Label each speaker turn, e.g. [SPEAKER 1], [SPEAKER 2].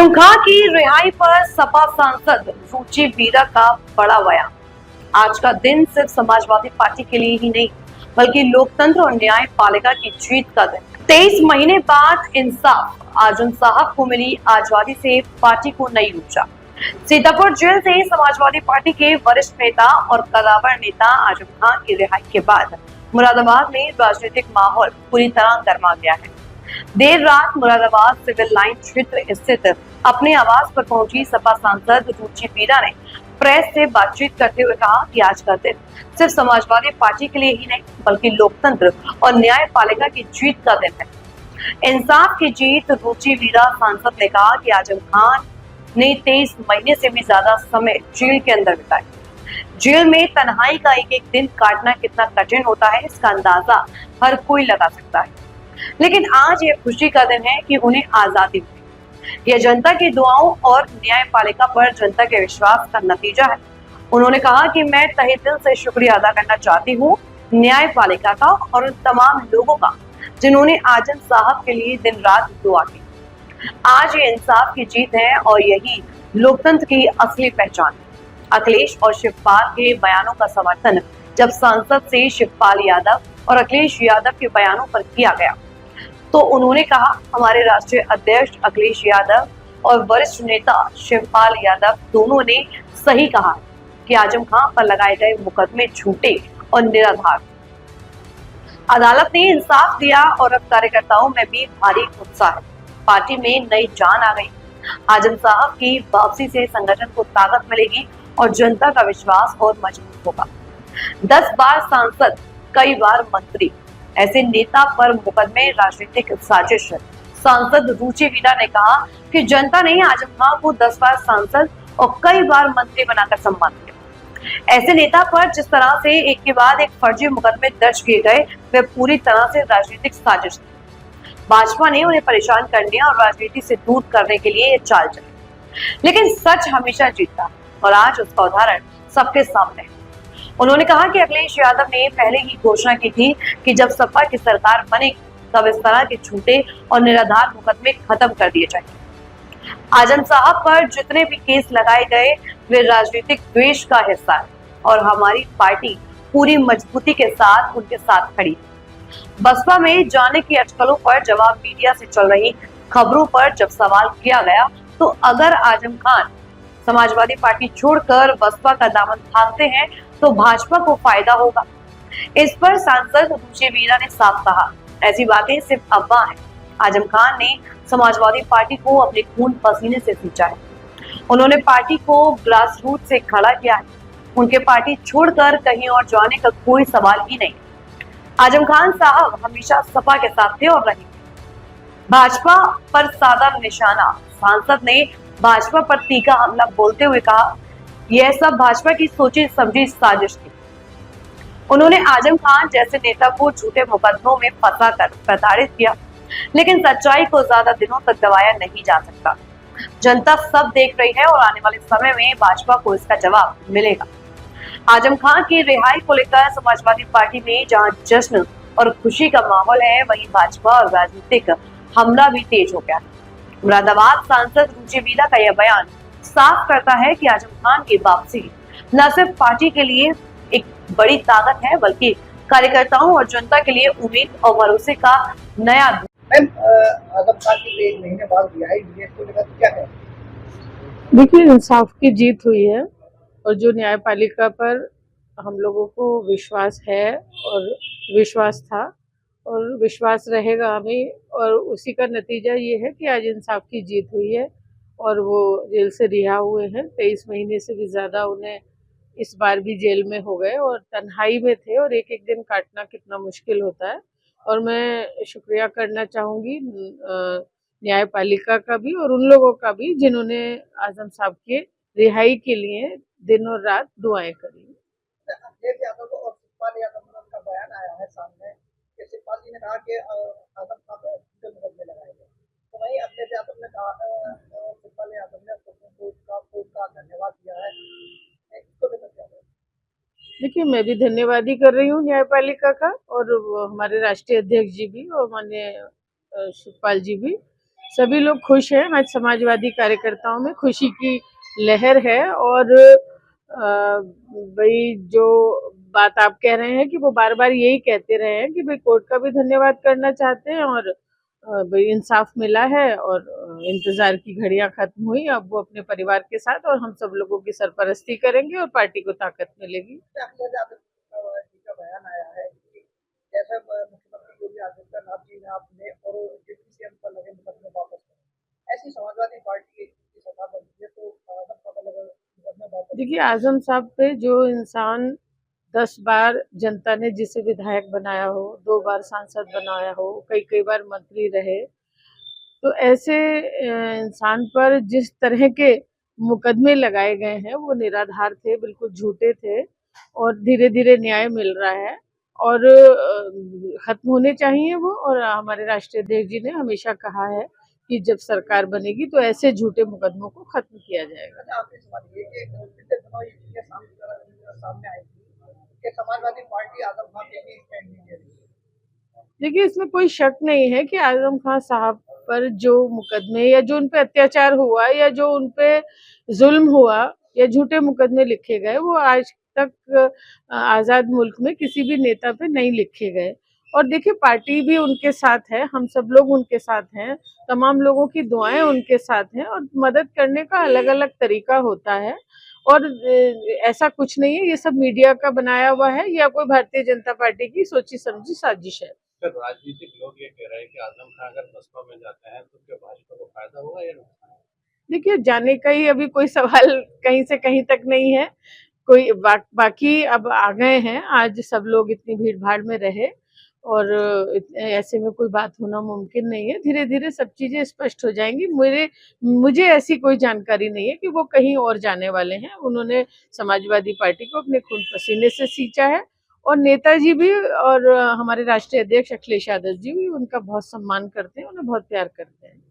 [SPEAKER 1] आजम खान की रिहाई पर सपा सांसद रुचि वीरा का बड़ा बयान। आज का दिन सिर्फ समाजवादी पार्टी के लिए ही नहीं बल्कि लोकतंत्र और न्यायपालिका की जीत का दिन। 23 महीने बाद इंसाफ, आजम साहब को मिली आजादी से पार्टी को नई ऊर्जा। सीतापुर जेल से समाजवादी पार्टी के वरिष्ठ नेता और कदावर नेता आजम खान की रिहाई के बाद मुरादाबाद में राजनीतिक माहौल पूरी तरह गर्मा गया है। देर रात मुरादाबाद सिविल लाइन क्षेत्र स्थित अपने आवास पर पहुंची सपा सांसद रुचि वीरा ने प्रेस से बातचीत करते हुए कहा कि आज का दिन सिर्फ समाजवादी पार्टी के लिए ही नहीं बल्कि लोकतंत्र और न्यायपालिका की जीत का दिन है। इंसाफ की जीत। रुचि वीरा सांसद ने कहा कि आजम खान ने 23 महीने से भी ज्यादा समय जेल के अंदर बिताया। जेल में तन्हाई का एक एक दिन काटना कितना कठिन होता है इसका अंदाजा हर कोई लगा सकता है, लेकिन आज ये खुशी का दिन है कि उन्हें आजादी मिली। यह जनता की दुआओं और न्यायपालिका पर जनता के विश्वास का नतीजा है। उन्होंने कहा कि मैं तहे दिल से शुक्रिया अदा करना चाहती हूँ न्यायपालिका का और उन तमाम लोगों का जिन्होंने आजम साहब के लिए दिन रात दुआ की। आज ये इंसाफ की जीत है और यही लोकतंत्र की असली पहचान है। अखिलेश और शिवपाल के बयानों का समर्थन जब सांसद से शिवपाल यादव और अखिलेश यादव के बयानों पर किया गया तो उन्होंने कहा, हमारे राष्ट्रीय अध्यक्ष अखिलेश यादव और वरिष्ठ नेता शिवपाल यादव दोनों ने सही कहा कि आजम खान पर लगाए गए मुकदमे झूठे और निराधार। अदालत ने इंसाफ दिया और अब कार्यकर्ताओं में भी भारी उत्साह है। पार्टी में नई जान आ गई। आजम साहब की वापसी से संगठन को ताकत मिलेगी और जनता का विश्वास और मजबूत होगा। 10 बार सांसद, कई बार मंत्री, ऐसे नेता पर मुकदमे राजनीतिक साजिश है। सांसद रुचि वीरा ने कहा कि जनता ने आजम खान को 10 बार सांसद और कई बार मंत्री बनाकर सम्मान दिया। ऐसे नेता पर जिस तरह से एक के बाद एक फर्जी मुकदमे दर्ज किए गए वे पूरी तरह से राजनीतिक साजिश थी। भाजपा ने उन्हें परेशान करने और राजनीति से दूर करने के लिए ये चाल चली, लेकिन सच हमेशा जीतता है और आज उसका उदाहरण सबके सामने है। उन्होंने कहा कि अखिलेश यादव ने पहले ही घोषणा की थी कि जब सपा की सरकार बनेगी तब इस तरह के झूठे और निराधार मुकदमे खत्म कर दिए जाएंगे। आजम साहब पर जितने भी केस लगाए गए वे राजनीतिक द्वेष का हिस्सा है और हमारी पार्टी पूरी मजबूती के साथ उनके साथ खड़ी है। बसपा में जाने की अटकलों पर जवाब मीडिया से चल रही खबरों पर जब सवाल किया गया तो अगर आजम खान समाजवादी पार्टी छोड़कर बसपा का दामन थामते हैं तो भाजपा को फायदा होगा। इस पर सांसद रुचि वीरा ने साफ कहा, ऐसी बातें सिर्फ अफवाह हैं। आजम खान ने समाजवादी पार्टी को अपने खून पसीने से सींचा है। उन्होंने पार्टी को ग्रास रूट से खड़ा किया है। उनके पार्टी छोड़कर कहीं और जाने का कोई सवाल ही नहीं। आजम खान साहब हमेशा सपा के साथ थे और रहेंगे। भाजपा पर साधा निशाना। सांसद ने भाजपा पर तीखा हमला बोलते हुए कहा, यह सब भाजपा की सोची समझी साजिश थी। उन्होंने आजम खान जैसे नेता को झूठे मुकदमों में फंसाकर प्रताड़ित किया, लेकिन सच्चाई को ज्यादा दिनों तक दबाया नहीं जा सकता। जनता सब देख रही है और आने वाले समय में भाजपा को इसका जवाब मिलेगा। आजम खान की रिहाई को लेकर समाजवादी पार्टी में जहां जश्न और खुशी का माहौल है वहीं भाजपा और राजनीतिक हमला भी तेज हो गया है। मुरादाबाद सांसद रुचि वीरा का यह बयान साफ करता है कि आजम खान की वापसी न सिर्फ पार्टी के लिए एक बड़ी ताकत है बल्कि कार्यकर्ताओं और जनता के लिए उम्मीद और भरोसे का नया।
[SPEAKER 2] आजम खान की 1 महीने बाद रिहाई को लेकर क्या है?
[SPEAKER 3] देखिए, इंसाफ की जीत हुई है और जो न्यायपालिका पर हम लोगों को विश्वास है और विश्वास था और विश्वास रहेगा हमें, और उसी का नतीजा ये है कि आज इंसाफ की जीत हुई है और वो जेल से रिहा हुए हैं। 23 महीने से भी ज़्यादा उन्हें इस बार भी जेल में हो गए और तन्हाई में थे और एक एक दिन काटना कितना मुश्किल होता है। और मैं शुक्रिया करना चाहूँगी न्यायपालिका का भी और उन लोगों का भी जिन्होंने आजम साहब के रिहाई के लिए दिन और रात दुआएं करी।
[SPEAKER 2] अखिलेश यादव और शिवपाल यादव का बयान आया है सामने कि शिवपाल जी ने कहा कि आजम साहब पर झूठे मुकदमे लगाए गए, तो वहीं अखिलेश यादव ने कहा, शिवपाल यादव ने कोर्ट का धन्यवाद दिया है। इसको लेकर क्या है?
[SPEAKER 3] देखिए, मैं भी धन्यवाद ही कर रही हूँ न्यायपालिका का और हमारे राष्ट्रीय अध्यक्ष जी भी और माननीय शिवपाल जी भी, सभी लोग खुश हैं। आज समाजवादी कार्यकर्ताओं में खुशी की लहर है और भाई जो बात आप कह रहे हैं कि वो बार बार यही कहते रहे हैं कि भाई कोर्ट का भी धन्यवाद करना चाहते हैं और भाई इंसाफ मिला है और इंतजार की घड़ियां खत्म हुई। अब वो अपने परिवार के साथ और हम सब लोगों की सरपरस्ती करेंगे और पार्टी को ताकत मिलेगी।
[SPEAKER 2] अखिलेश यादव जी का बयान आया है कि जैसे मुख्यमंत्री योगी आदित्यनाथ जी ने आपने और डिप्टी सीएम पर लगे मुकदमे वापस करे, ऐसी समाजवादी पार्टी की सत्ता बनती है तो मुकदमे वापस।
[SPEAKER 3] देखिए, आजम साहब पे जो इंसान 10 बार जनता ने जिसे विधायक बनाया हो, 2 बार सांसद बनाया हो, कई बार मंत्री रहे, तो ऐसे इंसान पर जिस तरह के मुकदमे लगाए गए हैं वो निराधार थे, बिल्कुल झूठे थे और धीरे-धीरे न्याय मिल रहा है और खत्म होने चाहिए वो। और हमारे राष्ट्रीय अध्यक्ष जी ने हमेशा कहा है कि जब सरकार बनेगी तो ऐसे झूठे मुकदमों को खत्म किया जाएगा।
[SPEAKER 2] अच्छा, आप इस बात ये कि पिछले दिनों ये चीजें सामने आई थी कि समाजवादी पार्टी आजम खान के भी स्टैंड नहीं ले रही है।
[SPEAKER 3] देखिए, इसमें कोई शक नहीं है कि आजम खान साहब पर जो मुकदमे या जो उन पे अत्याचार हुआ या जो उन पे जुल्म हुआ या झूठे मुकदमे लिखे गए वो आज तक आज़ाद मुल्क में किसी भी नेता पे नहीं लिखे गए। और देखिए, पार्टी भी उनके साथ है, हम सब लोग उनके साथ हैं, तमाम लोगों की दुआएं उनके साथ हैं और मदद करने का अलग-अलग तरीका होता है। और ऐसा कुछ नहीं है, ये सब मीडिया का बनाया हुआ है या कोई भारतीय जनता पार्टी की सोची समझी साजिश है।
[SPEAKER 4] सर, राजनीतिक लोग ये कह रहे हैं कि आजम खान अगर बसपा में जाते हैं तो क्या भाजपा को फायदा होगा या नुकसान?
[SPEAKER 3] देखिए, जाने का ही अभी कोई सवाल कहीं से कहीं तक नहीं है। कोई बाकी अब आ गए हैं, आज सब लोग इतनी भीड़-भाड़ में रहे और ऐसे में कोई बात होना मुमकिन नहीं है। धीरे-धीरे सब चीज़ें स्पष्ट हो जाएँगी। मुझे ऐसी कोई जानकारी नहीं है कि वो कहीं और जाने वाले हैं। उन्होंने समाजवादी पार्टी को अपने खून-पसीने से सींचा है और नेताजी भी और हमारे राष्ट्रीय अध्यक्ष अखिलेश यादव जी भी उनका बहुत सम्मान करते हैं, उन्हें बहुत प्यार करते हैं।